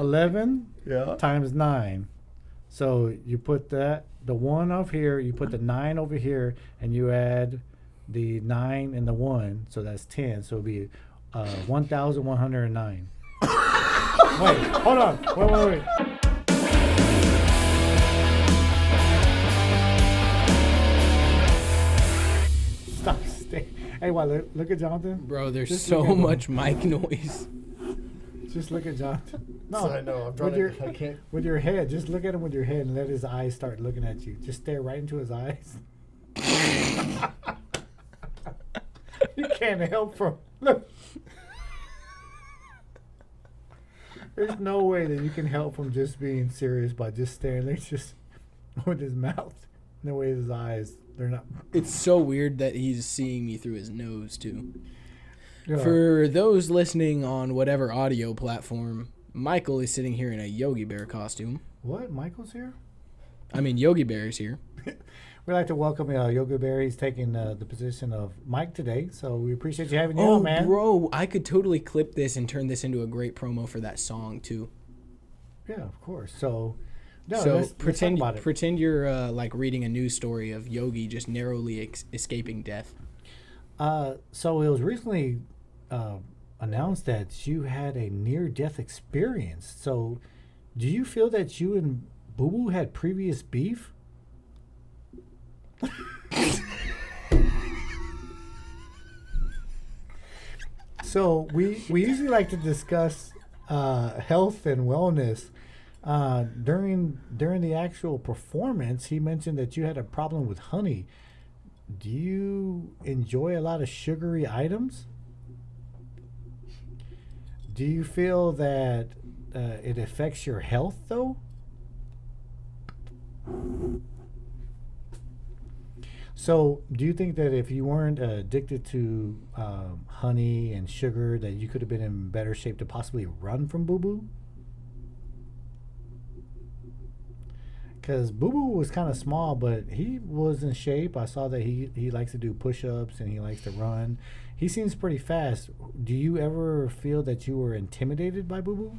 11 Yeah. times 9. So you put the 1 off here, you put the 9 over here, and you add the 9 and the 1, so that's 10. So it'll be 1,109. Wait, hold on. Wait. Stop. Stay. Hey, look at Jonathan. Bro, there's so much mic noise. Just look at Jonathan. No, I know. I'm trying to. I can't. With your head, just look at him with your head and let his eyes start looking at you. Just stare right into his eyes. You can't help from look. There's no way that you can help from just being serious by just staring there, just with his mouth, and the way his eyes. They're not. It's so weird that he's seeing me through his nose too. Yeah. For those listening on whatever audio platform, Michael is sitting here in a Yogi Bear costume. What? Michael's here? I mean, Yogi Bear is here. We'd like to welcome Yogi Bear. He's taking the position of Mike today, so we appreciate you having you on, man. Bro, I could totally clip this and turn this into a great promo for that song too. Yeah, of course. So, let's pretend talk about it. pretend you're like reading a news story of Yogi just narrowly escaping death. So it was recently announced that you had a near-death experience. So, do you feel that you and Boo Boo had previous beef? So we usually like to discuss health and wellness. During the actual performance, he mentioned that you had a problem with honey. Do you enjoy a lot of sugary items? Do you feel that it affects your health, though? So, do you think that if you weren't addicted to honey and sugar, that you could have been in better shape to possibly run from Boo Boo? Because Boo Boo was kind of small, but he was in shape. I saw that he likes to do push-ups and he likes to run. He seems pretty fast. Do you ever feel that you were intimidated by Boo Boo?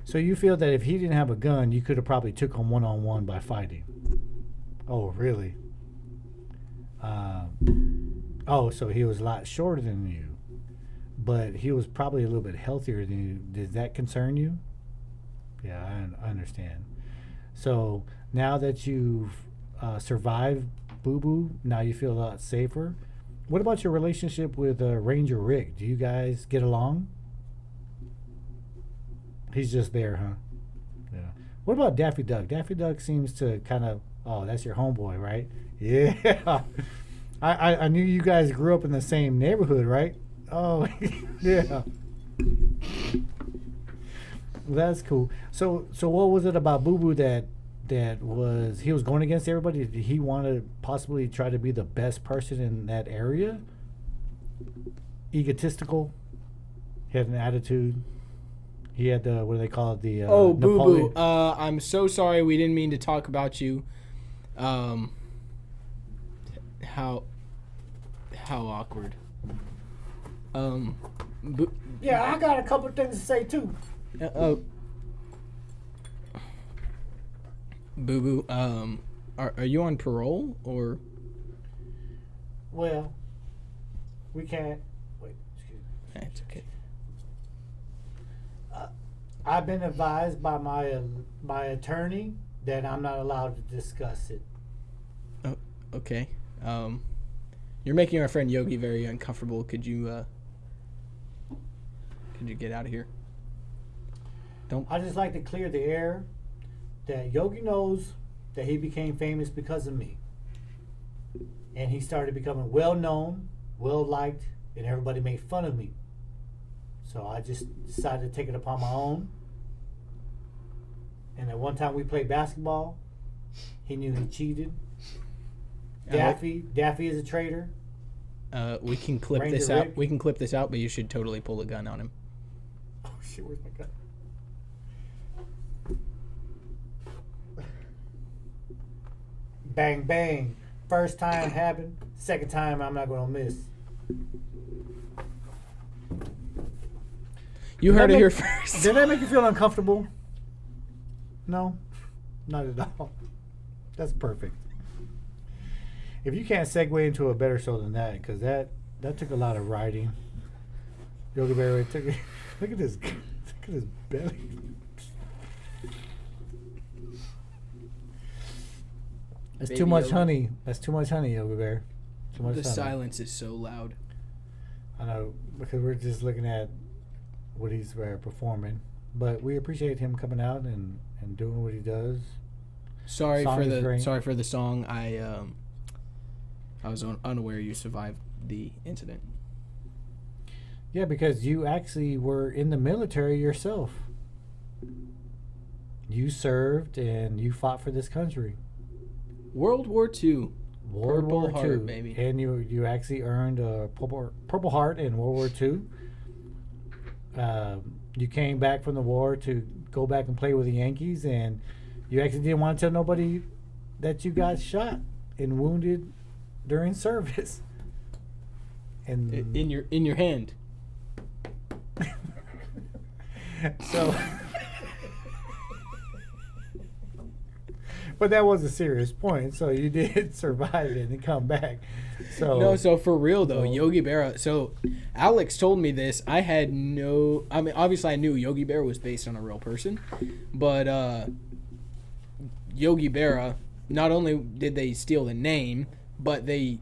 So you feel that if he didn't have a gun, you could have probably took him one-on-one by fighting? Oh, really? So he was a lot shorter than you, but he was probably a little bit healthier than you. Does that concern you? Yeah, I understand. So now that you've survived Boo Boo, now you feel a lot safer. What about your relationship with Ranger Rick? Do you guys get along? He's just there, huh? Yeah. What about Daffy Duck? Daffy Duck seems to kind of... Oh, that's your homeboy, right? Yeah. I knew you guys grew up in the same neighborhood, right? Oh, yeah. That's cool. So what was it about Boo Boo that was... He was going against everybody? Did he want to possibly try to be the best person in that area? Egotistical? He had an attitude? He had the... What do they call it? The Boo Napoleon. Boo. I'm so sorry. We didn't mean to talk about you. How awkward. Yeah, I got a couple of things to say too. Boo Boo, are you on parole or? Well, we can't. Wait, excuse me. That's okay. I've been advised by my attorney that I'm not allowed to discuss it. Oh, okay. You're making our friend Yogi very uncomfortable. Could you get out of here? Don't. I just like to clear the air that Yogi knows that he became famous because of me. And he started becoming well known, well liked, and everybody made fun of me. So I just decided to take it upon my own. And at one time we played basketball. He knew he cheated. Daffy is a traitor. We can clip Ranger this out. Rick. We can clip this out, but you should totally pull a gun on him. Oh shit, where's my gun? Bang bang. First time happened. Second time I'm not gonna miss. You heard it here first. Did that make you feel uncomfortable? No, not at all. That's perfect. If you can't segue into a better show than that, because that took a lot of writing. Yogi Bear, look at this. Look at his belly. That's Baby too much Yogi. honey. That's too much honey, Yogi Bear. Too much The honey. silence is so loud. I know, because we're just looking at what he's performing. But we appreciate him coming out and doing what he does. Sorry Song for is great. sorry for the song. I was unaware you survived the incident. Yeah, because you actually were in the military yourself. You served and you fought for this country. World War II. World Purple War Heart, II, baby. And you actually earned a Purple Heart in World War II. You came back from the war to go back and play with the Yankees, and you actually didn't want to tell nobody that you got shot and wounded during service. And In your hand. so, but that was a serious point. So you did survive it and come back. So No, so for real though, Yogi Berra. So Alex told me this. I had no. I mean, obviously I knew Yogi Berra was based on a real person, but Yogi Berra. Not only did they steal the name, but they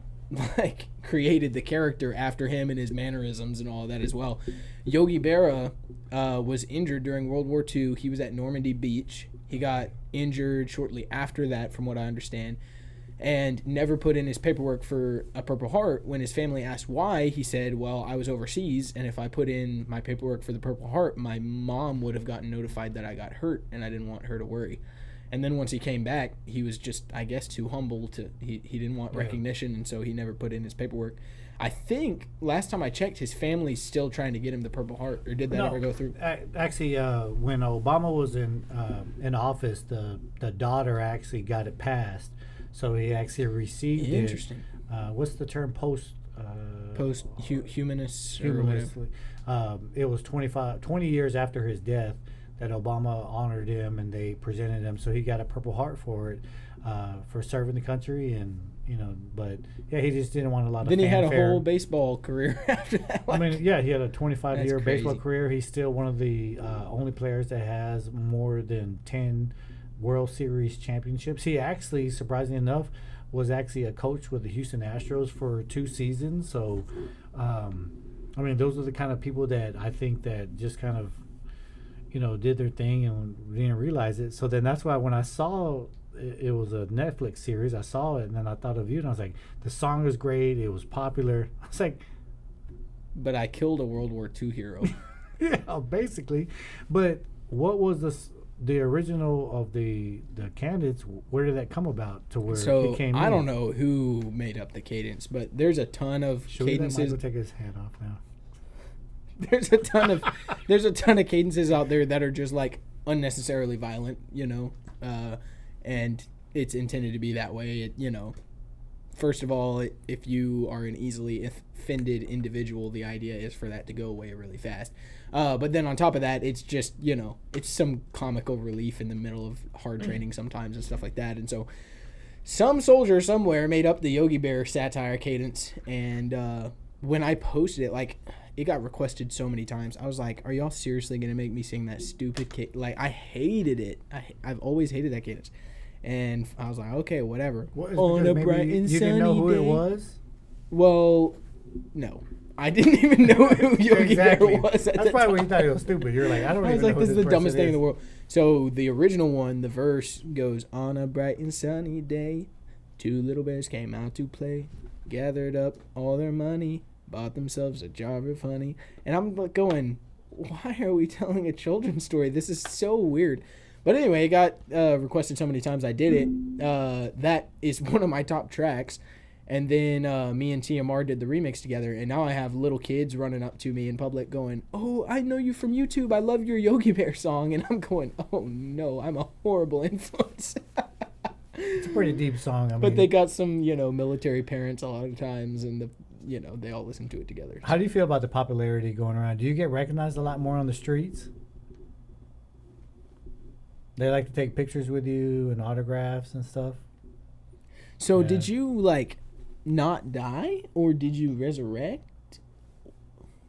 like created the character after him and his mannerisms and all that as well. Yogi Berra was injured during World War II. He was at Normandy Beach. He got injured shortly after that, from what I understand, and never put in his paperwork for a Purple Heart. When his family asked why, he said, well, I was overseas, and if I put in my paperwork for the Purple Heart, my mom would have gotten notified that I got hurt, and I didn't want her to worry. And then once he came back, he was just, I guess, too humble to, he didn't want recognition, and so he never put in his paperwork. I think last time I checked, his family's still trying to get him the Purple Heart, or did that ever go through? Actually, when Obama was in office, the daughter actually got it passed, so he actually received it. Interesting. What's the term? Humanist. It was 20 years after his death that Obama honored him, and they presented him, so he got a Purple Heart for it, for serving the country, and but yeah, he just didn't want a lot of. Then he had a fanfare. whole baseball career after that. I mean, yeah, he had a 25-year That's baseball crazy. career. He's still one of the only players that has more than 10 World Series championships. He actually, surprisingly enough, was actually a coach with the Houston Astros for 2 seasons. So, I mean, those are the kind of people that I think that just kind of, did their thing and didn't realize it. So then that's why when I saw it was a Netflix series, I saw it and then I thought of you and I was like, the song was great. It was popular. I was like, But I killed a World War II hero. yeah, basically. But what was the original of the candidates? Where did that come about to where So he came I in? don't know who made up the cadence, but there's a ton of Should we let cadences. Michael take his hat off now? There's a ton of cadences out there that are just like unnecessarily violent, and it's intended to be that way. First of all, if you are an easily offended individual, the idea is for that to go away really fast. But then on top of that, it's just, it's some comical relief in the middle of hard training sometimes and stuff like that. And so some soldier somewhere made up the Yogi Bear satire cadence. And when I posted it, it got requested so many times. I was like, are y'all seriously going to make me sing that stupid cadence? I hated it. I've always hated that cadence. And I was like, okay, whatever. On a bright and sunny day. You didn't know who it was? Well, no. I didn't even know who Yogi Bear was. That's probably when you thought it was stupid. You're like, I don't even know. I was like, who this is the dumbest thing in is. the world. So the original one, the verse goes, on a bright and sunny day, 2 little bears came out to play, gathered up all their money, bought themselves a jar of honey. And I'm like going, why are we telling a children's story? This is so weird. But anyway, it got requested so many times I did it. That is one of my top tracks. And then me and TMR did the remix together. And now I have little kids running up to me in public going, oh, I know you from YouTube. I love your Yogi Bear song. And I'm going, oh, no, I'm a horrible influence. It's a pretty deep song. But they got some, military parents a lot of times. And they all listen to it together. How do you feel about the popularity going around? Do you get recognized a lot more on the streets? They like to take pictures with you and autographs and stuff. So Yeah. did you like not die or did you resurrect?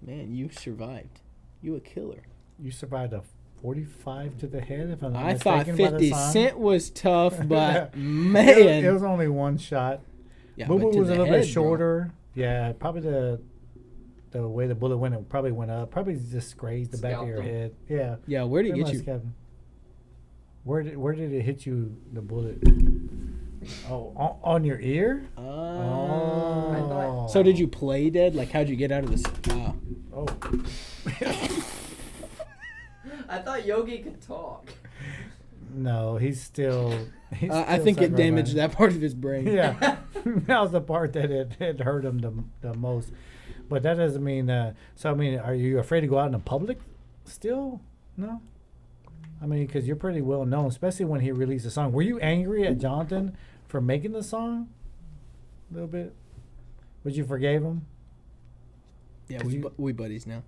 Man, you survived. You a killer. You survived a 45 to the head, if I'm not I thought mistaken, by the 50 song. Cent was tough, but It man. was only one shot. Yeah, Boo but Boo to was a the little head, bit shorter. Yeah, probably the way the bullet went, it probably went up. Probably just grazed the back of your Scalped him. head. Yeah. Bro. Yeah, where did it Pretty get much, you? Kevin. Where did it hit you? The bullet? Oh, on your ear? Oh. So did you play dead? Like, how'd you get out of this? Oh. I thought Yogi could talk. No, he's still. I think it damaged that part of his brain. Yeah, that was the part that it hurt him the most. But that doesn't mean. So I mean, are you afraid to go out in the public? Still, no. I mean, because you're pretty well known, especially when he released a song. Were you angry at Jonathan for making the song? A little bit. But you forgave him. Yeah, 'Cause we buddies now.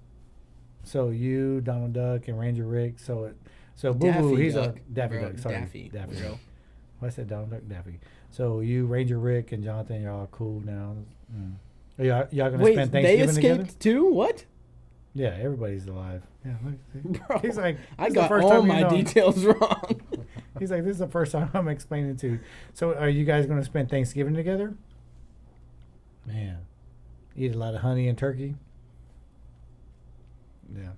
So you, Donald Duck, and Ranger Rick. So Boo Boo, he's Duck, a Daffy bro, Duck. Sorry, Daffy, Duck. bro. I said Donald Duck, Daffy. So you, Ranger Rick, and Jonathan, you're all cool now. Are y'all gonna Wait, spend they Thanksgiving escaped together? too? What? Yeah, everybody's alive. Yeah, look, see? Bro, He's like, I this is the got first all time you my know. details wrong. He's like, this is the first time I'm explaining to. So are you guys gonna spend Thanksgiving together? Man, eat a lot of honey and turkey. Yeah.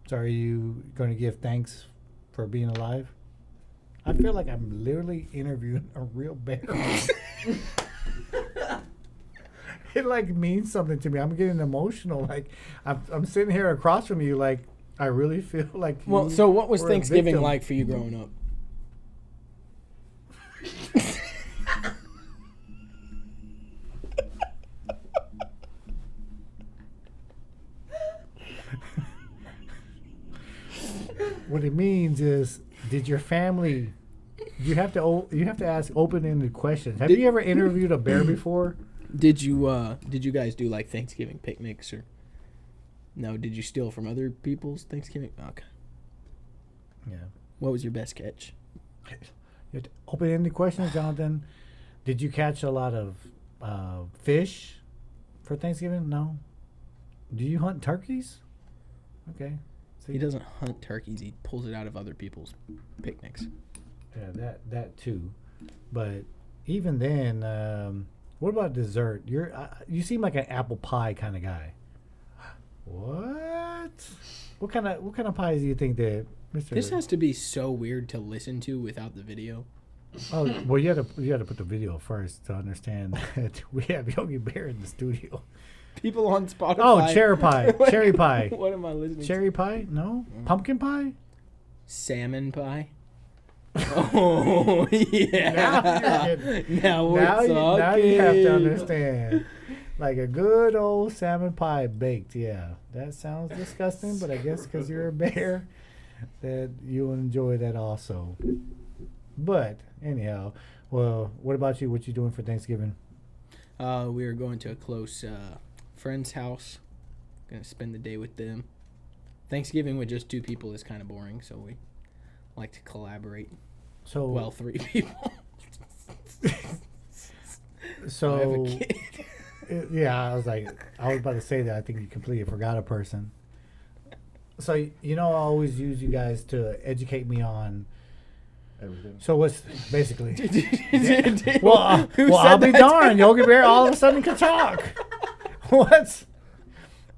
So are you going to give thanks for being alive? I feel like I'm literally interviewing a real bear. It like means something to me. I'm getting emotional. Like I'm sitting here across from you. Like I really feel like. Well, you so what was were a Thanksgiving victim. like for you growing up? What it means is, did your family? You have to ask open-ended questions. Have you ever interviewed a bear before? Did you guys do like Thanksgiving picnics or? No, did you steal from other people's Thanksgiving? Okay. Yeah. What was your best catch? You have to open-ended questions, Jonathan. Did you catch a lot of fish for Thanksgiving? No. Do you hunt turkeys? Okay. See? He doesn't hunt turkeys. He pulls it out of other people's picnics. Yeah, that too. But even then, what about dessert? You seem like an apple pie kind of guy. What? What kind of pies do you think that Mr. This has to be so weird to listen to without the video. Oh, well, you had to put the video first to understand that we have Yogi Bear in the studio. People on Spotify. Oh, cherry pie. Cherry pie. What am I listening to? Cherry pie? No? Pumpkin pie? Salmon pie. Oh, yeah. Now we're talking. Now you have to understand. Like a good old salmon pie baked. Yeah. That sounds disgusting, but I guess because you're a bear, that you'll enjoy that also. But, anyhow, well, what about you? What you doing for Thanksgiving? We are going to a close friend's house. Gonna spend the day with them. Thanksgiving with just 2 people is kind of boring, so we like to collaborate. So, Well, 3 people. so I have a kid. Yeah, I was about to say that. I think you completely forgot a person. So, I always use you guys to educate me on everything. So what's basically? Well, I'll be darned. Yogi Bear all of a sudden can talk. What's?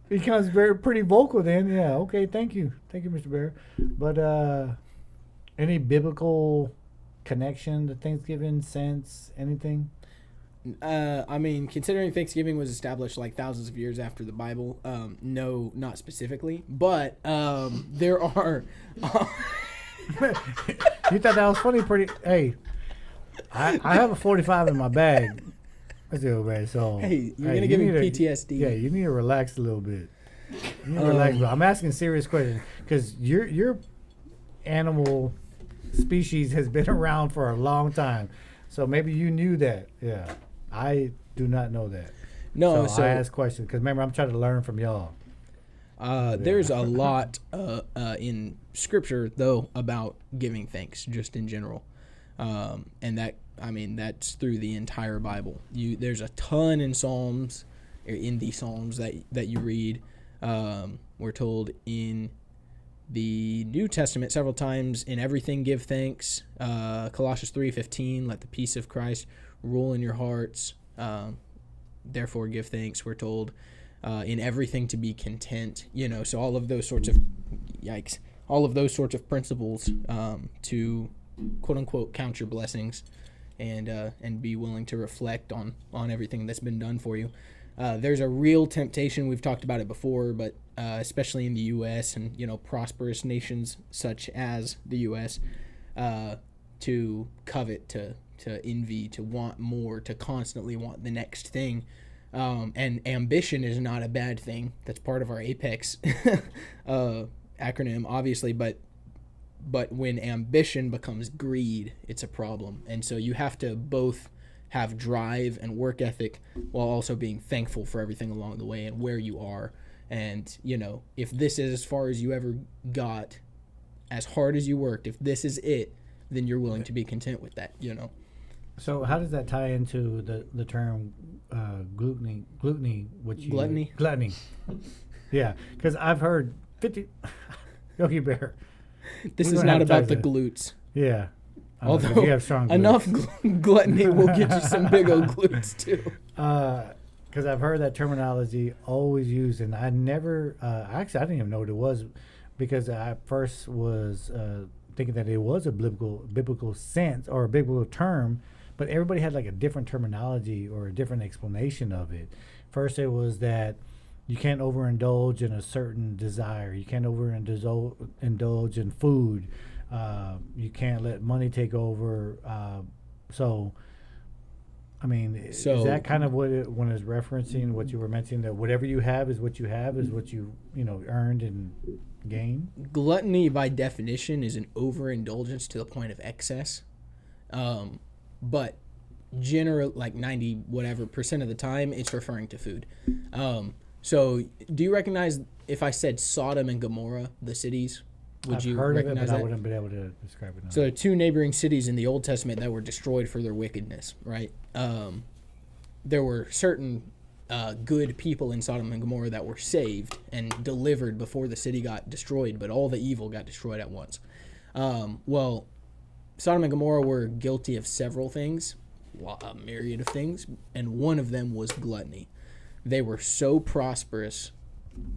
Becomes pretty vocal then. Yeah. Okay. Thank you, Mr. Bear. But any biblical connection to Thanksgiving, sense, anything? I mean, considering Thanksgiving was established like thousands of years after the Bible, no, not specifically, but there are. You thought that was funny? Hey, I have a 45 in my bag. That's it, man. So Hey, you're gonna give me PTSD. Yeah, you need to relax a little bit. You need to relax. I'm asking serious questions because your animal species has been around for a long time, so maybe you knew that. Yeah, I do not know that. No, so I ask questions because remember I'm trying to learn from y'all. There's a lot in Scripture though about giving thanks, just in general, and that's through the entire Bible. There's a ton in Psalms, or in the Psalms that you read. We're told in the New Testament several times, in everything give thanks. Colossians 3:15, let the peace of Christ rule in your hearts. Therefore give thanks, we're told. In everything to be content, so all of those sorts of principles to quote unquote count your blessings and be willing to reflect on everything that's been done for you. There's a real temptation, we've talked about it before, but especially in the U.S. and prosperous nations such as the U.S. To covet, to envy, to want more, to constantly want the next thing. And ambition is not a bad thing. That's part of our APECS acronym, obviously, but when ambition becomes greed, it's a problem. And so you have to both have drive and work ethic while also being thankful for everything along the way and where you are. And, if this is as far as you ever got, as hard as you worked, if this is it, then you're willing to be content with that, So how does that tie into the term gluttony? Gluttony. Yeah, because I've heard 50. Yogi Bear. This is not about the glutes. Yeah. Although you have strong glutes. Enough gluttony will get you some big old glutes too. Because I've heard that terminology always used, and I never actually I didn't even know what it was, because I first was thinking that it was a biblical sense or a biblical term. But everybody had like a different terminology or a different explanation of it. First, it was that you can't overindulge in a certain desire. You can't overindulge in food. You can't let money take over. Is that kind of what when it's referencing what you were mentioning, that whatever you have is what you have, is what you earned and gained? Gluttony, by definition, is an overindulgence to the point of excess. But general, like 90% of the time, it's referring to food. So do you recognize if I said Sodom and Gomorrah, the cities? Would you heard recognize of it, but that? I wouldn't be able to describe it now. So 2 neighboring cities in the Old Testament that were destroyed for their wickedness, right? There were certain good people in Sodom and Gomorrah that were saved and delivered before the city got destroyed, but all the evil got destroyed at once. Sodom and Gomorrah were guilty of several things, a myriad of things, and one of them was gluttony. They were so prosperous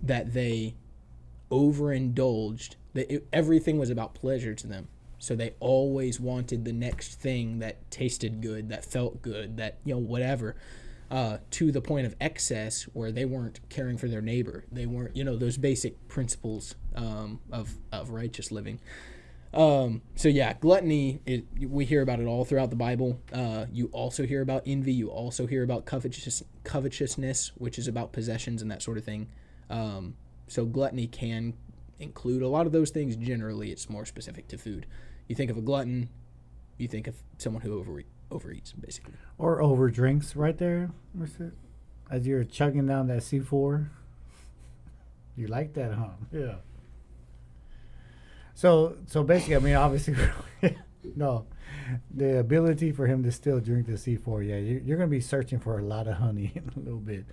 that they overindulged. Everything was about pleasure to them. So they always wanted the next thing that tasted good, that felt good, that, whatever, to the point of excess where they weren't caring for their neighbor. They weren't, those basic principles of righteous living. Gluttony, we hear about it all throughout the Bible. You also hear about envy. You also hear about covetousness, which is about possessions and that sort of thing. So gluttony can include a lot of those things. Generally, it's more specific to food. You think of a glutton, you think of someone who overeats, basically. Or overdrinks right there, as you're chugging down that C4. You like that, huh? Yeah. So basically, obviously, no, the ability for him to still drink the C4, yeah, you're going to be searching for a lot of honey in a little bit.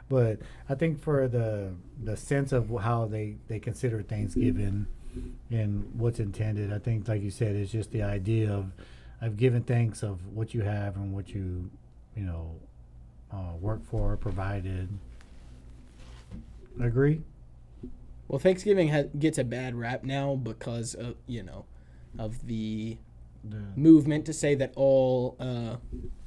But I think for the sense of how they consider Thanksgiving and what's intended, I think, like you said, it's just the idea of giving thanks of what you have and what you work for, provided. Agree? Well, Thanksgiving gets a bad rap now because of, of the movement to say that all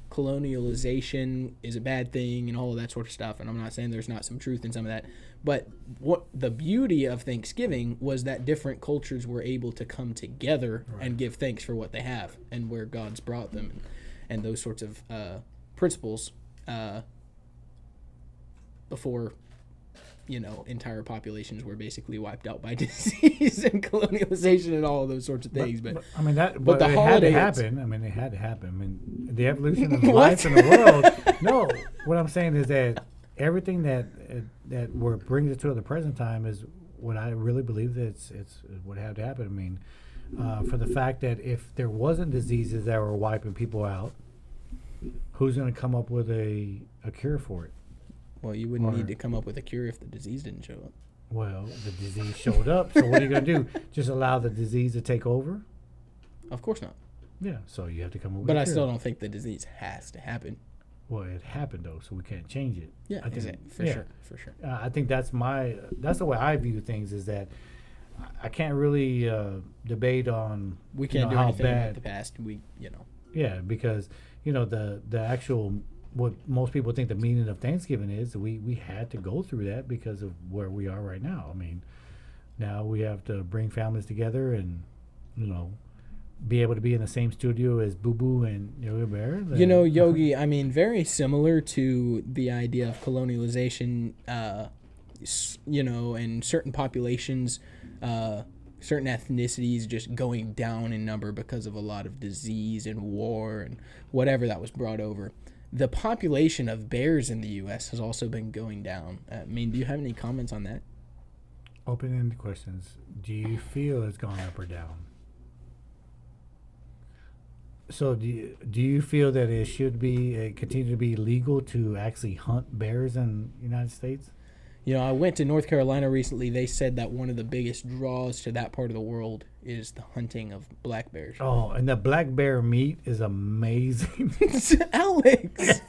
colonialization is a bad thing and all of that sort of stuff. And I'm not saying there's not some truth in some of that. But what the beauty of Thanksgiving was that different cultures were able to come together and give thanks for what they have and where God's brought them and those sorts of principles before entire populations were basically wiped out by disease and colonialization and all of those sorts of things. But the holiday had to happen. It had to happen. The evolution of life in the world. No, what I'm saying is that everything that where it brings it to the present time is what I really believe that it's what had to happen. I mean, for the fact that if there wasn't diseases that were wiping people out, who's going to come up with a cure for it? Well, you wouldn't need to come up with a cure if the disease didn't show up. Well, the disease showed up, so what are you going to do? Just allow the disease to take over? Of course not. Yeah, so you have to come up with But a I cure. still don't think the disease has to happen. Well, it happened though, so we can't change it. Yeah, I think, for sure. I think that's the way I view things, is that I can't really debate on We can't do how anything bad. about the past. Yeah, because the actual what most people think the meaning of Thanksgiving is, we had to go through that because of where we are right now. I mean, now we have to bring families together and be able to be in the same studio as Boo Boo and Yogi Bear. Yogi, I mean, very similar to the idea of colonialization, and certain populations, certain ethnicities just going down in number because of a lot of disease and war and whatever that was brought over. The population of bears in the U.S. has also been going down. I mean, do you have any comments on that? Open-ended questions. Do you feel it's gone up or down? So do you feel that it should be continue to be legal to actually hunt bears in the United States? I went to North Carolina recently. They said that one of the biggest draws to that part of the world is the hunting of black bears. Oh, and the black bear meat is amazing. Alex!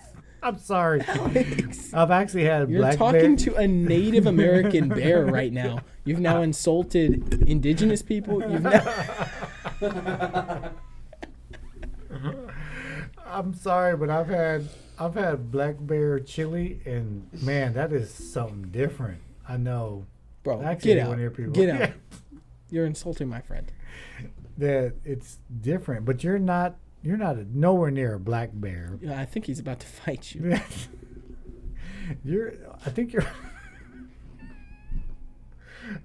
I'm sorry. Alex! I've actually had You're black talking bear. to a Native American bear right now. You've now insulted indigenous people. You've now... I'm sorry, but I've had black bear chili, and man, that is something different. I know. Bro, Actually, get when out. you're people- Get out. You're insulting my friend. That it's different, but you're not nowhere near a black bear. Yeah, I think he's about to fight you. I think you're.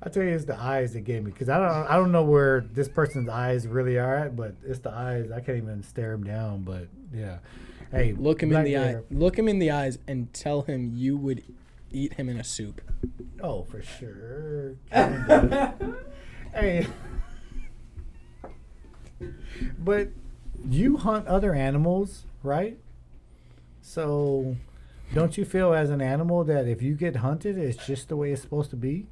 I tell you, it's the eyes that gave me, because I don't know where this person's eyes really are at, but it's the eyes. I can't even stare him down. But yeah, hey, Look him in black the eye. bear. Look him in the eyes and tell him you would eat him in a soup. Oh, for sure. Kinda. Hey, but you hunt other animals, right? So, don't you feel as an animal that if you get hunted, it's just the way it's supposed to be?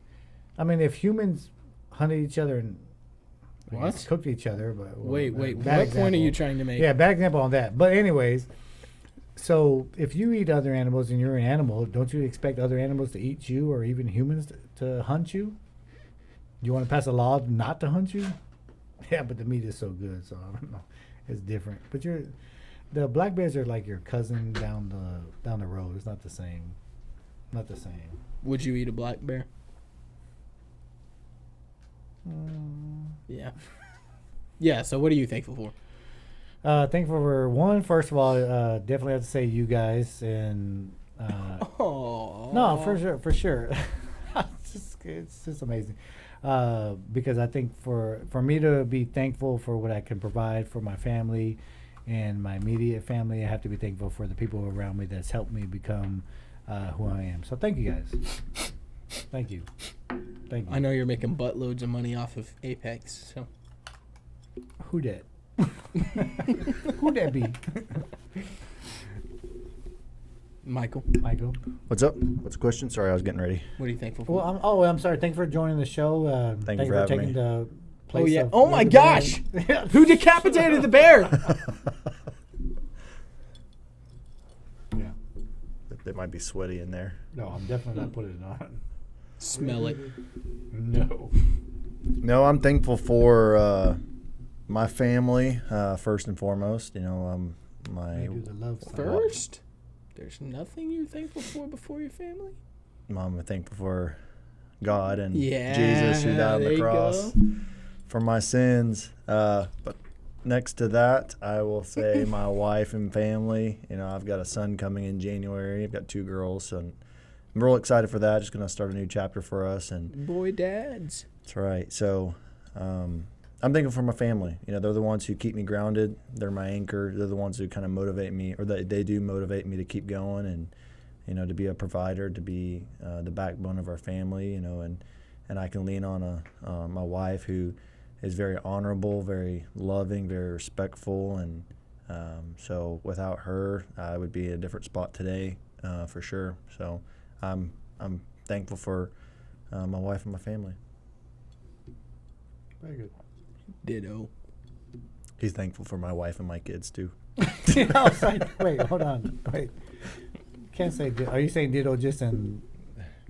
I mean, if humans hunted each other and I guess What? cooked each other, but Wait. bad What point are example. you trying to make? Yeah, bad example on that. But anyways, so if you eat other animals and you're an animal, don't you expect other animals to eat you, or even humans to hunt you? You want to pass a law not to hunt you? Yeah, but the meat is so good, so I don't know. It's different. But the black bears are like your cousin down the road. It's not the same. Not the same. Would you eat a black bear? Yeah. Yeah, so what are you thankful for? Thankful for one. First of all, definitely have to say you guys and. Oh. No, for sure. It's just amazing. Because I think for me to be thankful for what I can provide for my family and my immediate family, I have to be thankful for the people around me that's helped me become who I am. So thank you guys. Thank you. Thank you. I know you're making buttloads of money off of APECS, so. Who that? Who that be? Michael, Michael. What's up? What's the question? Sorry, I was getting ready. what are you thankful for? Well, I'm sorry. Thank you for joining the show. Thank you you for for having taking me. the place. yeah. Of Oh my the gosh! band. Who decapitated the bear? Yeah. They might be sweaty in there. No, I'm definitely not putting it on. Smell it. No. No, I'm thankful for my family first and foremost. I My do the love song. First, there's nothing you're thankful for before your family? mom. I'm thankful for God and Yeah, Jesus who died on there the you cross go. for my sins. But next to that, I will say my wife and family. I've got a son coming in January. I've got 2 girls, and I'm real excited for that. Just going to start a new chapter for us. And Boy dads. that's right. So I'm thankful for my family. They're the ones who keep me grounded. They're my anchor. They're the ones who kind of motivate me, or they do motivate me to keep going. to be a provider, to be the backbone of our family, and I can lean on my wife, who is very honorable, very loving, very respectful, and so without her, I would be in a different spot today, for sure. So I'm thankful for my wife and my family. Very good. Ditto. He's thankful for my wife and my kids too. I was like, wait, hold on. Wait. Can't say ditto. Are you saying ditto just in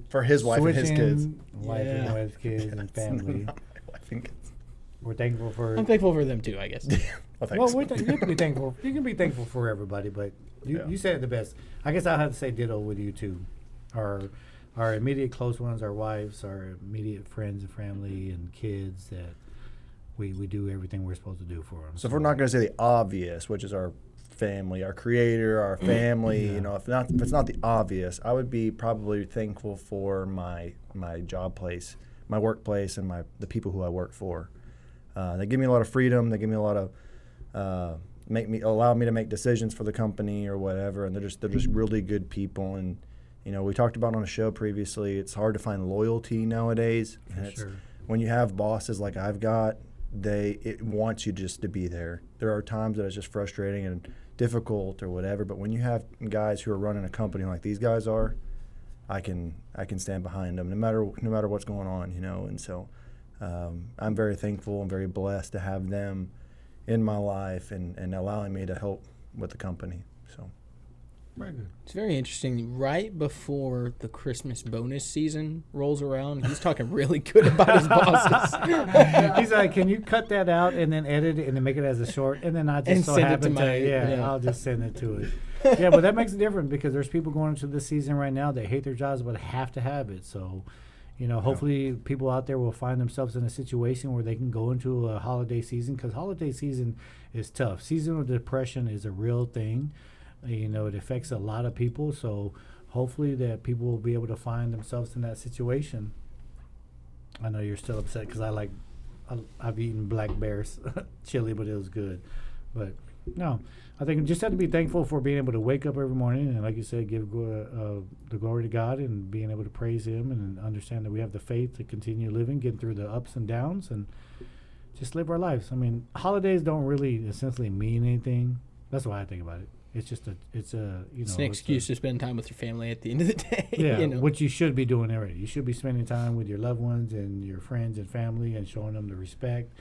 For his wife and his kids. Wife and Yeah. wife's kids and family. Not my wife and kids. We're thankful for. I'm thankful for them too, I guess. Well, thanks. Well, you can be thankful. You can be thankful for everybody, but you said it the best. I guess I'll have to say ditto with you too. Our immediate close ones, our wives, our immediate friends and family and kids, that we do everything we're supposed to do for them. So if we're not going to say the obvious, which is our family, our creator, our family, Yeah. if it's not the obvious, I would be probably thankful for my job place, my workplace, and the people who I work for. They give me a lot of freedom. They give me a lot of allow me to make decisions for the company or whatever, and they're just really good people. And we talked about on a show previously, it's hard to find loyalty nowadays. For sure. When you have bosses like I've got, it wants you just to be there. There are times that it's just frustrating and difficult or whatever, but when you have guys who are running a company like these guys are, I can stand behind them no matter what's going on, And so I'm very thankful and very blessed to have them in my life and allowing me to help with the company. So. Very good. It's very interesting. Right before the Christmas bonus season rolls around, he's talking really good about his bosses. He's like, can you cut that out and then edit it and then make it as a short? And then I just And so send it happen to my- yeah. I'll just send it to it. Yeah, but that makes a difference because there's people going into this season right now that hate their jobs but have to have it. So, hopefully people out there will find themselves in a situation where they can go into a holiday season, because holiday season is tough. Seasonal depression is a real thing. It affects a lot of people. So hopefully that people will be able to find themselves in that situation. I know you're still upset because I've eaten Black Bear's chili, but it was good. But no, I think just have to be thankful for being able to wake up every morning and, like you said, give the glory to God and being able to praise Him and understand that we have the faith to continue living, getting through the ups and downs, and just live our lives. I mean, holidays don't really essentially mean anything. That's why I think about it. It's just it's an excuse to spend time with your family at the end of the day. Yeah, which you should be doing already. You should be spending time with your loved ones and your friends and family and showing them the respect.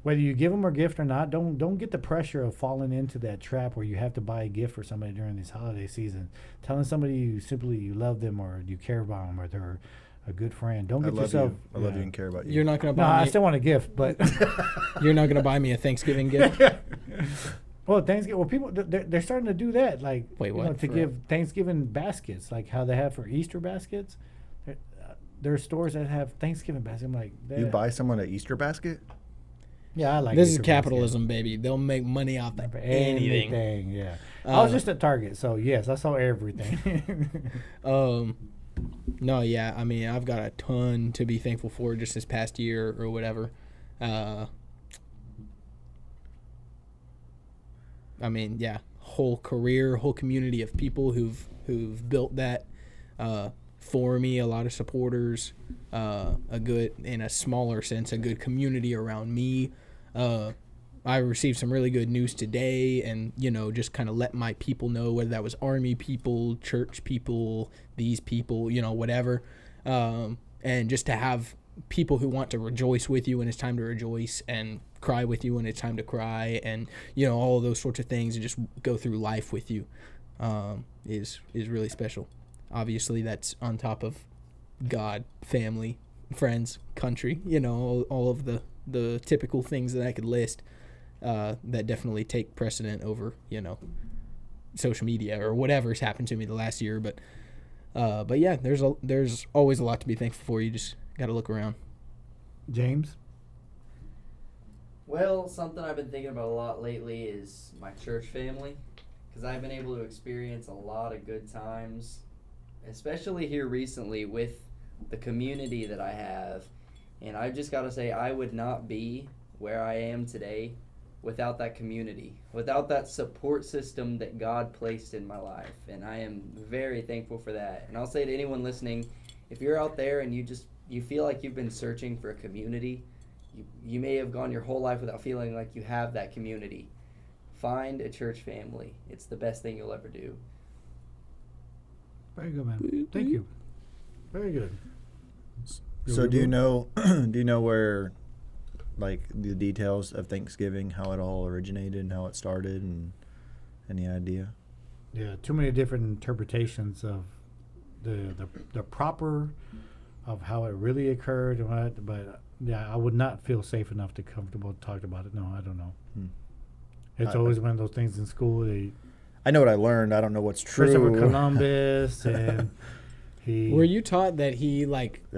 Whether you give them a gift or not, don't get the pressure of falling into that trap where you have to buy a gift for somebody during this holiday season. Telling somebody you love them or you care about them or they're a good friend. Don't get yourself. I love you and care about you. You're not going to No, buy I me. still want a gift, but You're not going to buy me a Thanksgiving gift. well, Thanksgiving. Well, people they're starting to do that. Like, Wait, what? to give Thanksgiving baskets, like how they have for Easter baskets. There are stores that have Thanksgiving baskets. I'm like, You buy someone an Easter basket? yeah, I like This is Easter capitalism, baby. They'll make money off of baskets. anything. Anything, yeah. I was just at Target, so yes, I saw everything. No, yeah. I mean, I've got a ton to be thankful for just this past year or whatever. I mean, yeah, whole career, whole community of people who've built that for me. A lot of supporters, a good, in a smaller sense, a good community around me. I received some really good news today, and just kind of let my people know, whether that was Army people, church people, these people, whatever, and just to have people who want to rejoice with you when it's time to rejoice and cry with you when it's time to cry, and all of those sorts of things, and just go through life with you is really special. Obviously, that's on top of God, family, friends, country, all of the typical things that I could list that definitely take precedent over social media or whatever's happened to me the last year. But yeah, there's always a lot to be thankful for. You just got to look around. James? Well, something I've been thinking about a lot lately is my church family, because I've been able to experience a lot of good times, especially here recently with the community that I have. And I've just got to say, I would not be where I am today without that community, without that support system that God placed in my life. And I am very thankful for that. And I'll say to anyone listening, if you're out there and you feel like you've been searching for a community, you may have gone your whole life without feeling like you have that community. Find a church family. It's the best thing you'll ever do. Very good, man. Thank you. Very good. So do you know where, like, the details of Thanksgiving, how it all originated and how it started, and any idea? Yeah, too many different interpretations of the proper of how it really occurred and what, but yeah, I would not feel safe enough to comfortable to talk about it. No, I don't know. It's always one of those things in school. I know what I learned. I don't know what's true. Christopher Columbus and he. Were you taught that he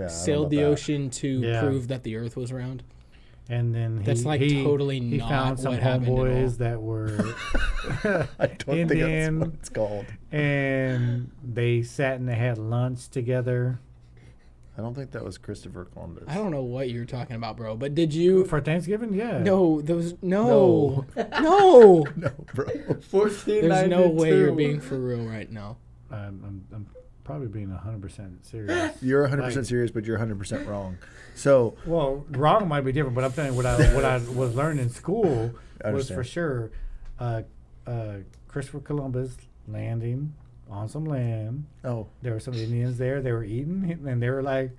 sailed the ocean to Yeah. prove that the Earth was round? And then That's totally he not found some what happened at all. homeboys that were I don't think Indian, that's what it's called. and they sat and they had lunch together I don't think that was Christopher Columbus. I don't know what you're talking about, bro. But did you? for Thanksgiving. Yeah. No, those No. no. No, bro. 1492. There's no way you're being for real right now. I'm probably being 100% serious. You're 100% Like- serious, but you're 100% wrong. So Well, wrong might be different, but I'm telling you what I was learning in school I was understand. for sure Christopher Columbus landing on some land. oh, There were some Indians there. They were eating, and they were like,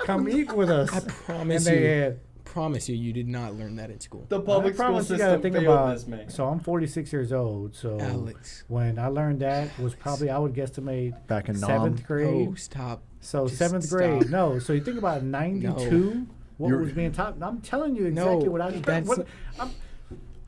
"Come eat with us." I promise and they you. had. Promise you did not learn that in school. The I public school promise you gotta system think failed about. this man. So I'm 46 years old. So Alex. when I learned that was probably I would guesstimate back in seventh grade. Oh, stop. So Just seventh stop. grade. No. So you think about 92. What You're- was being taught? I'm telling you exactly No, what I. that's- I'm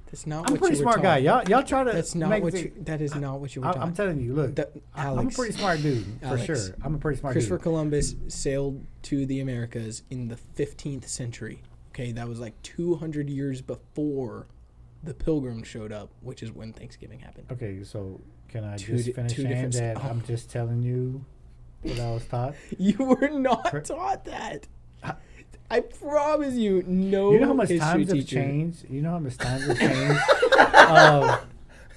That's not a what pretty you were smart guy. taught. Y'all try to. That's not make what the- you. That is not what you were taught. I'm telling you. Look, I'm a Alex. pretty smart dude for Alex, sure. I'm a pretty smart Christopher dude. Columbus sailed to the Americas in the 15th century. Okay, that was like 200 years before the Pilgrims showed up, which is when Thanksgiving happened. Okay, so can I Two just di- finish two saying different that s- oh. I'm just telling you what I was taught? You were not Cor- taught that. I promise you, no. You know how much history times have teacher. changed? You know how much times have changed? of what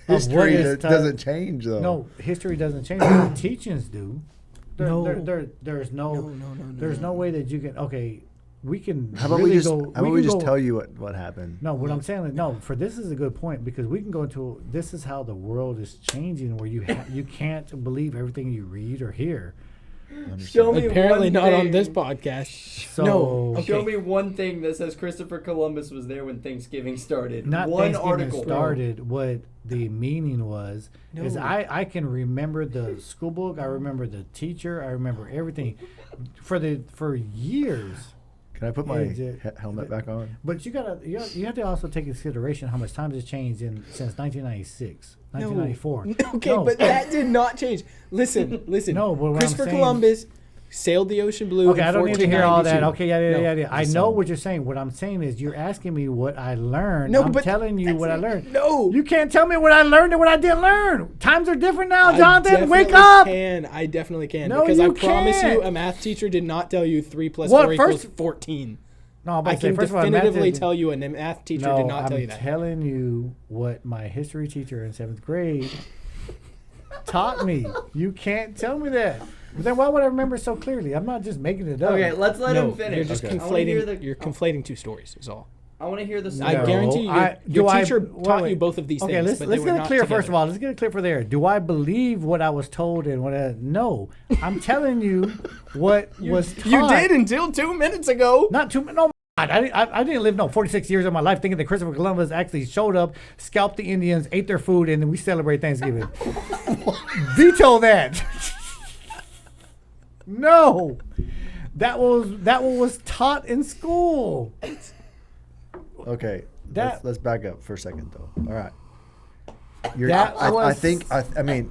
history is taught- doesn't change, though. No, history doesn't change. The teachings do. No. There's no, No. there's no way that you can. Okay, we can. How about really we just go, how about we can just go- tell you what happened? No, what I'm saying is no. For this is a good point because we can go into this is how the world is changing, where you can't believe everything you read or hear. Show me Apparently one not on thing. this podcast. So No, okay. Show me one thing that says Christopher Columbus was there when Thanksgiving started. not one Thanksgiving article. started. What the meaning was is No. I can remember the school book. I remember the teacher. I remember everything for years. Can I put my Is helmet back on? But you have to also take into consideration how much time has changed since 1996, 1994. Okay, No. but that did not change. Listen. No, but what I'm Christopher saying- Columbus sailed the ocean blue. Okay, in I don't need to hear all that. 1492. Okay, yeah. I just know saying. what you're saying. What I'm saying is you're asking me what I learned. No, I'm but telling you that's what I it. learned. No. You can't tell me what I learned and what I didn't learn. Times are different now, I Jonathan. Wake definitely up. I definitely can. No, because I you promise you, can't. a math teacher did not tell you 3 plus What, 4 equals first- 14. No, I'm about I to say, can first of all, math definitively is- tell you, and a math teacher No, did not tell I'm you that. telling you what my history teacher in 7th grade taught me. You can't tell me that. But then why would I remember so clearly? I'm not just making it up. Okay, let's let No, him finish. you're just Okay. conflating. You're conflating two stories. Is all. I want to hear the No, story. I guarantee you, your teacher taught you both of these okay, things. let's but let's they get were it not clear together. first of all. Let's get it clear for there. Do I believe what I was told and what I no? I'm telling you what was taught. You did until 2 minutes ago. Not too. No, I didn't live 46 years of my life thinking that Christopher Columbus actually showed up, scalped the Indians, ate their food, and then we celebrate Thanksgiving. Veto that. No, that was taught in school. Okay, That- let's back up for a second, though. All right. That I was- think I mean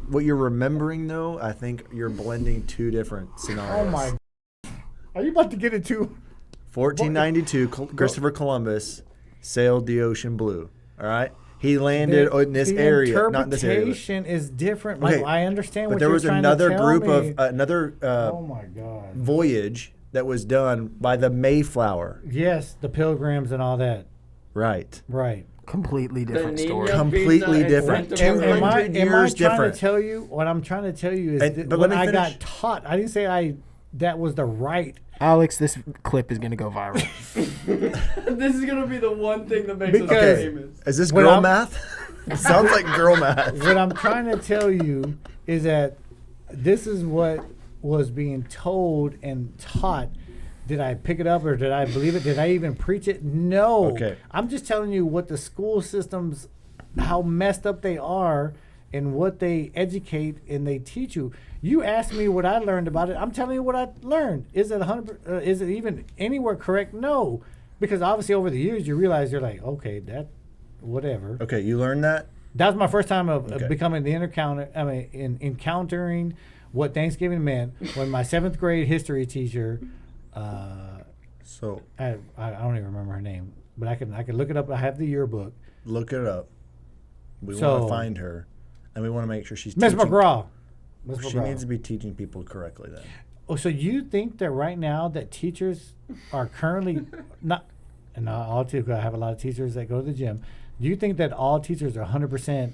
what you're remembering though. I think you're blending two different scenarios. Oh my! Are you about to get into? 1492, Christopher Columbus sailed the ocean blue. All right, he landed in this the area, not in this area. interpretation is different. Okay, Like, I understand But what there you're was trying another to tell group me. of another Oh my God! voyage that was done by the Mayflower. Yes, the Pilgrims and all that. Right. Right. Completely different Nino story. pizza Completely and different. Santa Barbara. 200 am I years trying different. to tell you what I'm trying to tell you is But what let me I finish. got taught. I didn't say that was the right. Alex, this clip is gonna go viral. This is gonna be the one thing that makes Because- us Okay, famous. is this When girl I'm- math? Sounds like girl math. What I'm trying to tell you is that this is what was being told and taught. Did I pick it up or did I believe it? Did I even preach it? No. Okay. I'm just telling you what the school systems, how messed up they are and what they educate and they teach you. You asked me what I learned about it. I'm telling you what I learned. Is it 100? Is it even anywhere correct? No. Because obviously over the years you realize you're like, okay, that, whatever. Okay, you learned that? That was my first time of Okay. becoming the encountering what Thanksgiving meant when my 7th grade history teacher, So I don't even remember her name, but I can look it up. I have the yearbook. look it up. We want So- to find her, and we want to make sure she's Miss teaching. McGraw. Miss She McGraw. needs to be teaching people correctly then. Oh, so you think that right now that teachers are currently not, and not all too, 'cause I have a lot of teachers that go to the gym. Do you think that all teachers are 100%?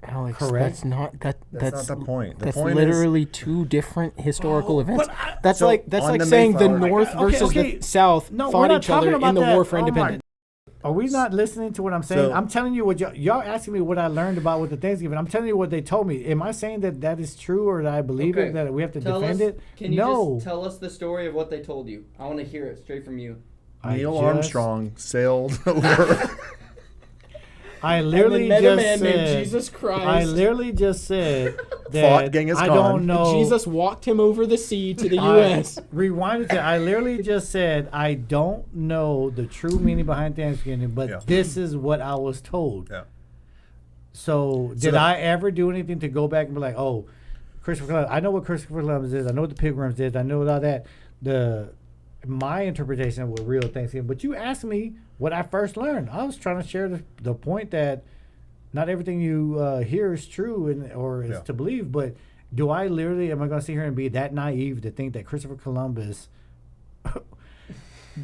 Alex, Correct. that's not that. That's not the point. The That's point literally two different historical events. but That's So, like on the saying the Mayflower- North Okay, versus okay. the South No, we're fought not each other talking about in the that. War for Oh my- Independence. Are we not listening to what I'm saying? So- I'm telling you what y'all asking me what I learned about with the Thanksgiving. I'm telling you what they told me. Am I saying that that is true or that I believe Okay. it, that we have to Tell defend us, it? Can you No. just tell us the story of what they told you? I want to hear it straight from you. I Neil just- Armstrong sailed over. I And literally then met a just man said, named Jesus Christ. I literally just said Fought that Genghis I Khan. don't know. Jesus walked him over the sea to the I- U.S. Rewind it. I literally just said I don't know the true meaning behind Thanksgiving, but Yeah. this is what I was told. Yeah. So did the- I ever do anything to go back and be like, oh, Christopher Columbus? I know what Christopher Columbus is. I know what the Pilgrims did. I know all that. My interpretation of what real Thanksgiving. But you asked me what I first learned. I was trying to share the point that not everything you hear is true or is Yeah. to believe. But do I literally am I going to sit here and be that naive to think that Christopher Columbus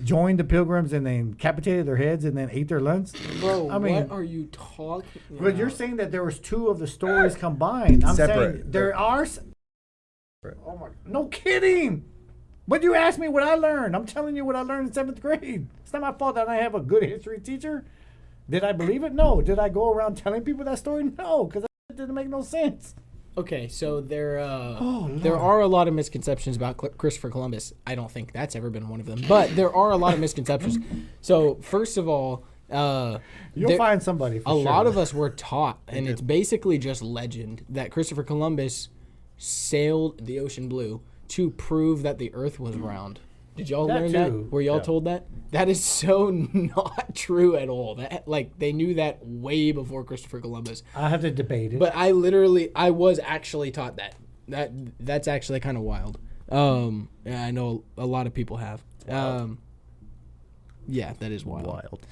joined the Pilgrims and then decapitated their heads and then ate their lunch? Bro, I mean, what are you talking but you're saying that there was two of the stories combined. I'm saying Separate. there are. Oh my! No kidding. But you asked me what I learned. I'm telling you what I learned in 7th grade. It's not my fault that I have a good history teacher. Did I believe it? No. Did I go around telling people that story? No, because that didn't make no sense. Okay, so there Lord. are a lot of misconceptions about Christopher Columbus. I don't think that's ever been one of them, but there are a lot of misconceptions. So first of all, You'll find somebody. For a sure. lot of us were taught, and it's basically just legend, that Christopher Columbus sailed the ocean blue to prove that the Earth was round. Did y'all That learn too. that? Were y'all Yeah. told that? That is so not true at all. That they knew that way before Christopher Columbus. I have to debate it. But I was actually taught that. That's actually kind of wild. Yeah, I know a lot of people have. Yeah, that is wild. Wild.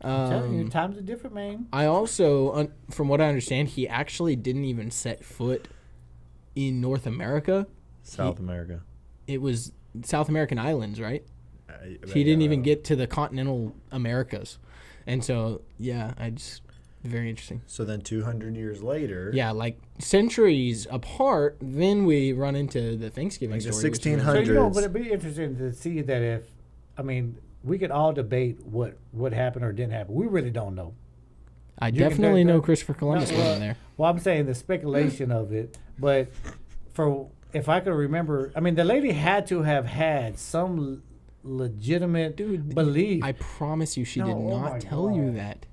I'm telling you, times are different, man. I also, from what I understand, he actually didn't even set foot in North America. South America. It was South American islands, right? I He didn't even get to the continental Americas. And so, yeah, very interesting. So then 200 years later. Yeah, like centuries apart, then we run into the Thanksgiving Like the story. which is really- 1600s. So, you know, but it'd be interesting to see that if, I mean, we could all debate what happened or didn't happen. We really don't know. I You can definitely do know that. Christopher Columbus No, wasn't there. Well, I'm saying the speculation of it, but if I could remember, I mean, the lady had to have had some legitimate belief. I promise you, she No, did oh my not tell you God. that.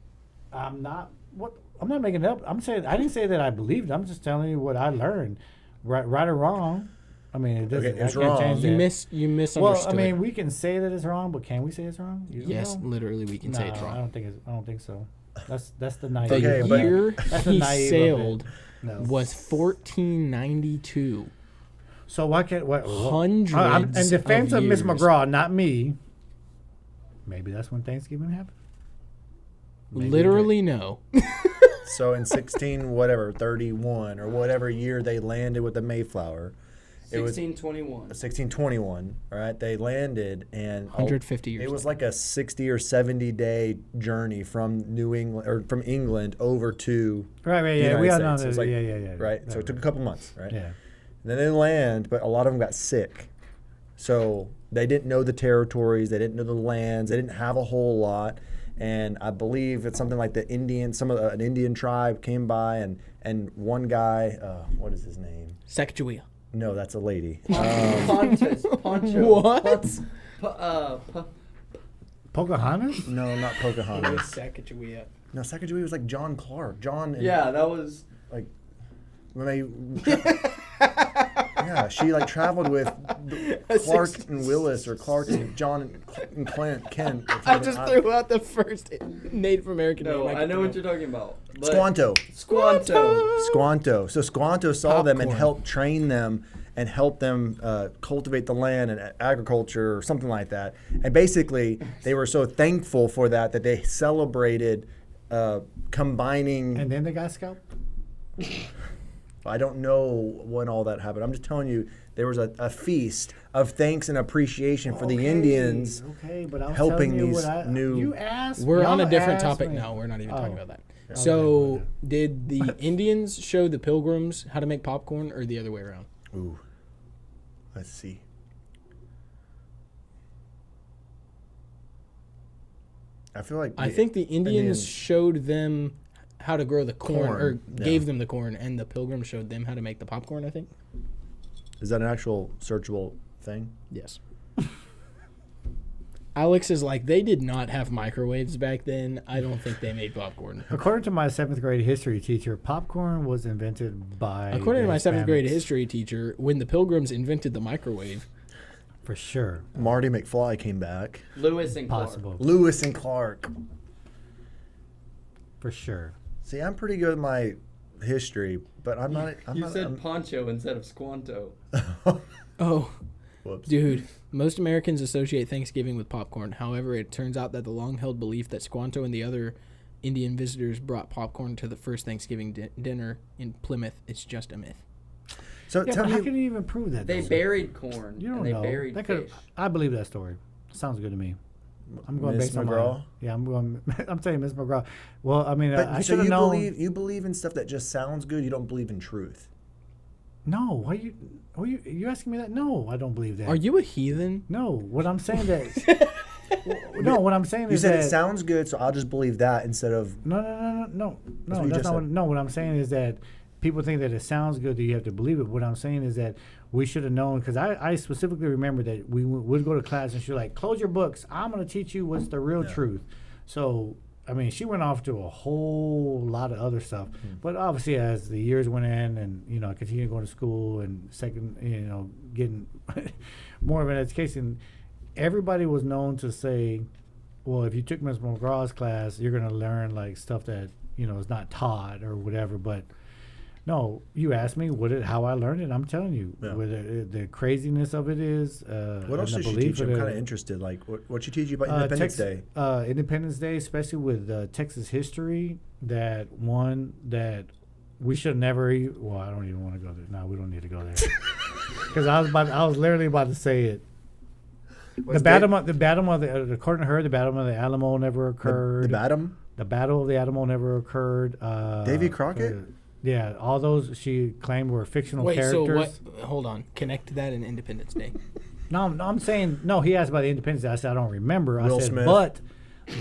I'm not making it up. I'm saying I didn't say that I believed. I'm just telling you what I learned, right or wrong. I mean, it doesn't. Okay, it's I can't wrong. change You that. you misunderstood. Well, I mean, we can say that it's wrong, but can we say it's wrong? You don't yes, know? literally, we can say it's No, wrong. I don't think so. That's the naive. The Okay, but- year That's the he naive of it. sailed No. was 1492. So why can't Hundreds in defense of Miss years. McGraw, not me. Maybe that's when Thanksgiving happened. Maybe it Literally, no. So in 31 or whatever year they landed with the Mayflower, It was 1621. 1621. All right, they landed and 150 years It was later. like a 60 or 70 day journey from New England or from England over to Right, the yeah. United We all States. know It that. was like- Yeah. right. So it took a couple months, right? Yeah. And then they land, but a lot of them got sick. So they didn't know the territories, they didn't know the lands, they didn't have a whole lot. And I believe it's something like the Indian, an Indian tribe came by, and one guy, what is his name? Sacagawea. No, that's a lady. Poncho. What? Pocahontas? No, not Pocahontas. Sacagawea. No, Sacagawea was like John Clark. John. And, Yeah, that was. Like when they. Yeah, she like traveled with Clark and Willis, or Clark and John and Clint, Kent. I just threw out the first Native American No, name. I know what you're talking about. But Squanto. Squanto. So Squanto saw them and Popcorn. helped train them and help them cultivate the land and agriculture or something like that. And basically, they were so thankful for that they celebrated combining. And then they got scalped? I don't know when all that happened. I'm just telling you, there was a feast of thanks and appreciation for the Indians. Okay, but I was helping telling you these what new- You asked. We're on a y'all different asked topic me. now. We're not even talking about that. Okay, So, did the Indians show the Pilgrims how to make popcorn, or the other way around? Ooh, let's see. I feel like I think the Indians showed them how to grow the corn, or Yeah. gave them the corn, and the Pilgrims showed them how to make the popcorn, I think. Is that an actual searchable thing? Yes. Alex is like, they did not have microwaves back then. I don't think they made popcorn. According to my 7th grade history teacher, popcorn was invented by. According to the my 7th grade Hispanics. history teacher, when the Pilgrims invented the microwave, For sure. Marty McFly came back. Lewis and Clark. Possible. Lewis and Clark. For sure. See, I'm pretty good at my history, but I'm not. You said Poncho instead of Squanto. oh, Whoops. dude, most Americans associate Thanksgiving with popcorn. However, it turns out that the long-held belief that Squanto and the other Indian visitors brought popcorn to the first Thanksgiving dinner in Plymouth is just a myth. So Yeah, tell but how me, can you even prove that? They though? buried corn You don't and they know. buried That could- fish. I believe that story. Sounds good to me. I'm going Miss based on McGraw? my. Yeah, I'm going. I'm saying Miss McGraw. Well, I mean, but I so should have known. you believe in stuff that just sounds good. You don't believe in truth. No, why you asking me that? No, I don't believe that. Are you a heathen? No, what I'm saying that. No, what I'm saying You is said that it sounds good, so I'll just believe that instead of. No. what you That's just not what. said. No, what I'm saying is that people think that it sounds good that you have to believe it. What I'm saying is that we should have known, because I specifically remember that we would go to class and she's like, "Close your books. I'm going to teach you what's the real truth." So I mean, she went off to a whole lot of other stuff. But obviously, as the years went in, and continued going to school and getting more of an education, everybody was known to say, well, if you took Ms. McGraw's class, you're going to learn like stuff that is not taught or whatever. But no, you asked me how I learned it. I'm telling you, Yeah. where the craziness of it is. What else and did the she belief teach you? of I'm it. kind of interested. Like, what she teach you about Independence Day? Independence Day, especially with Texas history, that we should never. Well, I don't even want to go there. No, we don't need to go there. Because I was literally about to say it. What's According to her, the Battle of the Alamo never occurred. The Battle? The Battle of the Alamo never occurred. Davy Crockett? Yeah, all those she claimed were fictional Wait, characters. so what? Hold on. Connect that in Independence Day. No, I'm saying no. He asked about the Independence Day. I said I don't remember. Will I said, Smith. but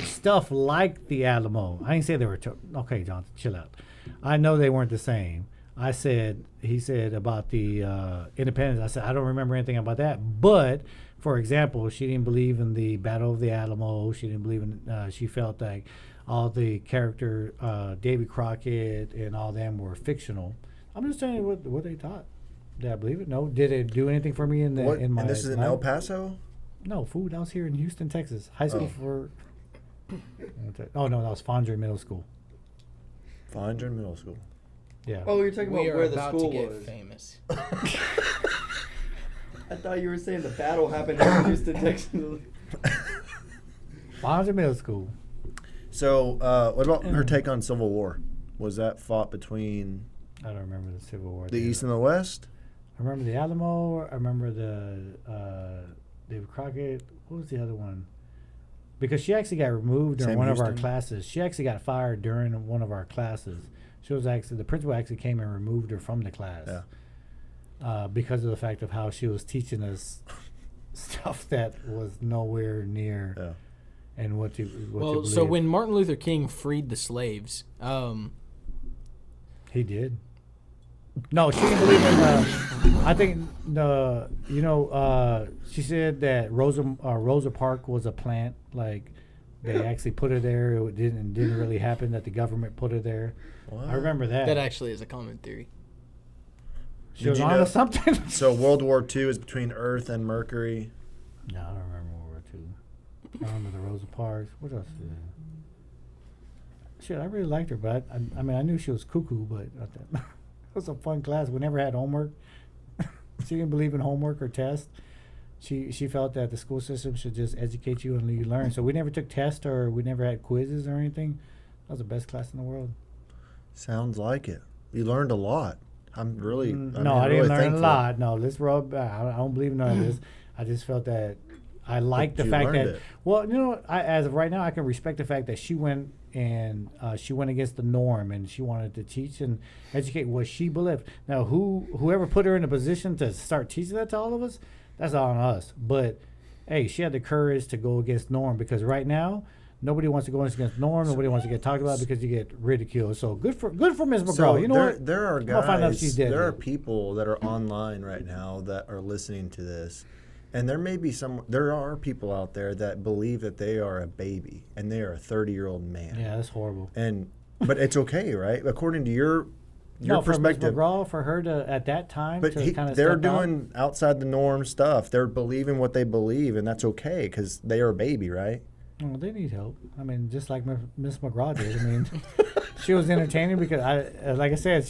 stuff like the Alamo. I didn't say they were. Okay, Jonathan, chill out. I know they weren't the same. He said about the Independence. I said I don't remember anything about that. But for example, she didn't believe in the Battle of the Alamo. She didn't believe in. She felt like all the character Davy Crockett and all them were fictional. I'm just telling you what they taught. Did I believe it? No. Did it do anything for me in my? And this is in life? El Paso? No, food. I was here in Houston, Texas. High school for. Oh no, that was Fondren Middle School. Fondren Middle School. Yeah. Oh, you're talking We about are where the about school to get was. famous. I thought you were saying the battle happened in Houston, Texas. Fondren Middle School. So, what about her take on Civil War? Was that fought between I don't remember the Civil War. the East and the West? remember the Alamo. I remember the David Crockett. What was the other one? Because she actually got removed during Sam one of our Houston? classes. She actually got fired during one of our classes. She was actually the principal actually came and removed her from the class. Yeah. Because of the fact of how she was teaching us stuff that was nowhere near Yeah. and what to Well, so believe. when Martin Luther King freed the slaves, He did. No, she didn't believe in I think she said that Rosa Park was a plant, like they actually put her there. It didn't really happen that the government put her there. What? I remember that. that actually is a common theory. She Did was you on know- to something. So World War II is between Earth and Mercury. No, I don't remember World War II. I remember the Rosa Parks. What else? Shit, I really liked her, but I mean, I knew she was cuckoo, but it was a fun class. We never had homework. She didn't believe in homework or tests. She felt that the school system should just educate you and let you learn. So we never took tests or we never had quizzes or anything. That was the best class in the world. Sounds like it. You learned a lot. I'm really No, I didn't learn a lot. No, let's rub back. I don't believe in none of this. I just felt that I liked the you fact learned that. it. Well, as of right now, I can respect the fact that she went and she went against the norm and she wanted to teach and educate what she believed. Now, whoever put her in a position to start teaching that to all of us, that's on us. But hey, she had the courage to go against norm because right now. Nobody wants to go against norm. Nobody wants to get talked about because you get ridiculed. So good for Ms. McGraw. So you know what? there are I'm gonna find out if she's guys, dead there are yet. people that are online right now that are listening to this, and there are people out there that believe that they are a baby and they are a 30-year-old man. Yeah, that's horrible. But it's okay, right? According to your No, for Ms. perspective. McGraw, for her to at that time But to kind of they're step out. doing outside the norm stuff. They're believing what they believe, and that's okay because they are a baby, right? Well, they need help. I mean, just like Miss McGraw did. I mean, she was entertaining because like I said,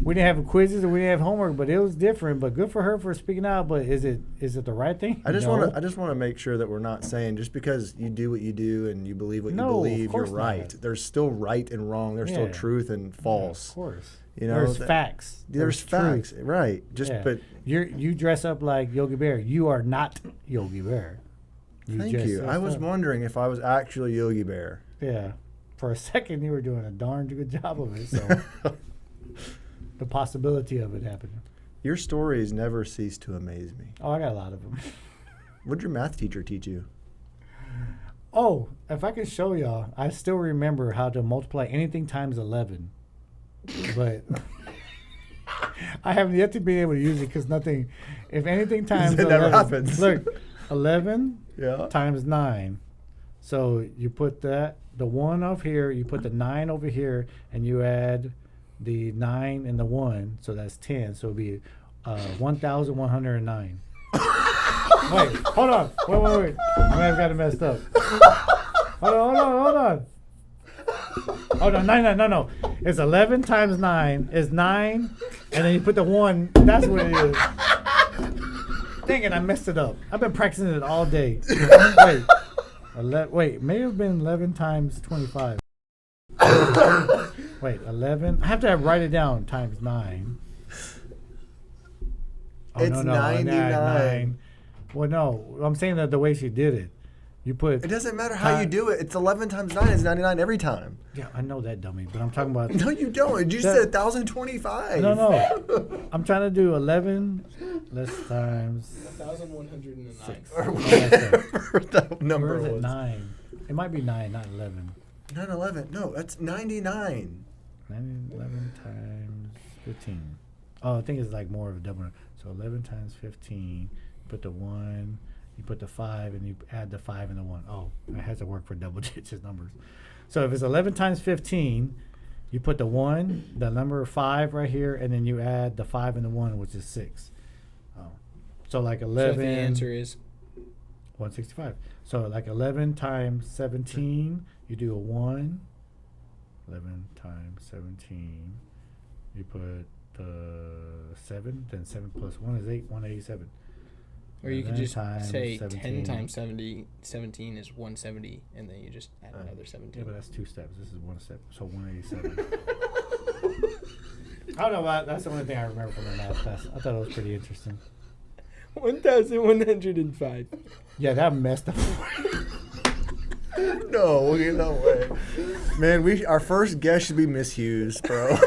we didn't have quizzes and we didn't have homework, but it was different. But good for her for speaking out. But is it the right thing? I just No. want to make sure that we're not saying just because you do what you do and you believe what you No, of believe, you're course right. not. There's still right and wrong. There's still Yeah. truth and Yeah, false. of course. You know, there's facts. There's facts, truth. right? Yeah. But you dress up like Yogi Bear. You are not Yogi Bear. thank dress you. up I was up. wondering if I was actually Yogi Bear. Yeah. For a second, you were doing a darn good job of it. So the possibility of it happening. Your stories never cease to amaze me. Oh, I got a lot of them. What did your math teacher teach you? Oh, if I can show y'all, I still remember how to multiply anything times 11. But I haven't yet to be able to use it because nothing, if anything times It 11. never happens. Look, 11 Yeah. times 9. So you put the 1 up here, you put the 9 over here, and you add the 9 and the 1. So that's 10. So it'll be 1,109. Wait, hold on. Wait. I may have got it messed up. Hold on. Oh, no, 9. No. It's 11 times 9 is 9, and then you put the 1. That's what it is. Dang it, I messed it up. I've been practicing it all day. Wait, may have been 11 times 25. Wait, 11. I have to write it down times 9. Oh, It's 99. Well, no, I'm saying that the way she did it. You put. It doesn't matter how you do it. It's 11 times 9 is 99 every time. Yeah, I know that, dummy, but I'm talking about. No, you don't. You said 1,025. No. I'm trying to do 11 less times. 1,109. Whatever that number Where is it? was. 9. It might be 9, not 11. 911. No, that's 99. 11 times 15. Oh, I think it's like more of a double. So 11 times 15. You put the 1, you put the 5, and you add the 5 and the 1. Oh, it has to work for double digits numbers. So if it's 11 times 15, you put the 1, the number 5 right here, and then you add the 5 and the 1, which is 6. Oh. So like 11. So the answer is 165. So like 11 times 17, you do a 1. 11 times 17, you put the 7, then 7 plus 1 is 8, 187. Or you could 11 just times say 10 17. times 17 is 170, and then you just add another 17. Yeah, but that's 2 steps. This is 1 step, so 187. I don't know about that's the only thing I remember from the math class. I thought it was pretty interesting. 1,105. Yeah, that messed up. No, no way. Man, our first guest should be Miss Hughes, bro.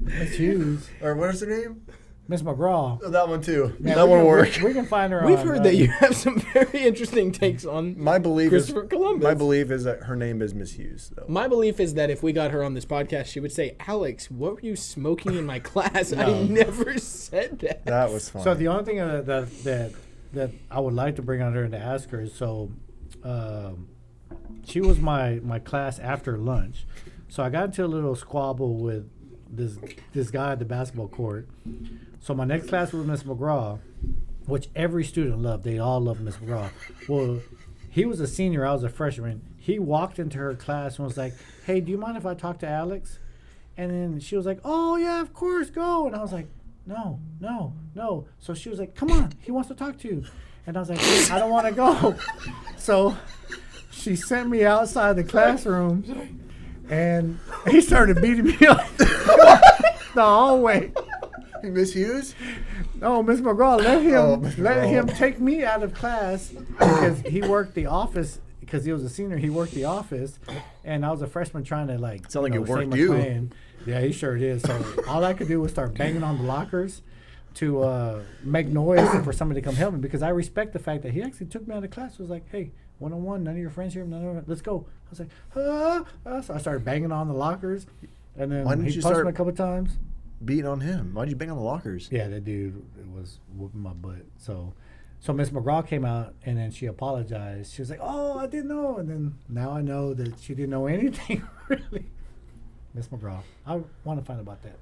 Miss Hughes. Or what is her name? Miss McGraw. Oh, that one too. Yeah, that we one can- work. We can find her We've on, heard that you have some very interesting takes on My belief Christopher is Columbus. my belief is that her name is Miss Hughes, though. My belief is that if we got her on this podcast, she would say, Alex, what were you smoking in my class? I No. never said that. That was fun. So the only thing that I would like to bring on her to ask her is she was my class after lunch. So I got into a little squabble with this guy at the basketball court. So my next class was Miss McGraw, which every student loved. They all loved Miss McGraw. Well, he was a senior. I was a freshman. He walked into her class and was like, "Hey, do you mind if I talk to Alex?" And then she was like, "Oh, yeah, of course, go." And I was like, no. So she was like, "Come on, he wants to talk to you." And I was like, "I don't want to go." So she sent me outside the classroom, and he started beating me up the hallway. Miss Hughes? No, Miss McGraw, let Miss him McGraw. take me out of class because he worked the office. Because he was a senior, he worked the office, and I was a freshman trying to Sound like it say worked my you. plan. Yeah, he sure did. So all I could do was start banging on the lockers to make noise for somebody to come help me, because I respect the fact that he actually took me out of class. Was like, "Hey, 1-on-1, none of your friends here, let's go." I was like, so I started banging on the lockers, and then Why didn't he you punched start- me a couple times. Beating on him. Why'd you bang on the lockers? Yeah, that dude was whooping my butt. So Miss McGraw came out, and then she apologized. She was like, "Oh, I didn't know." And then now I know that she didn't know anything, really. Miss McGraw. I want to find out about that.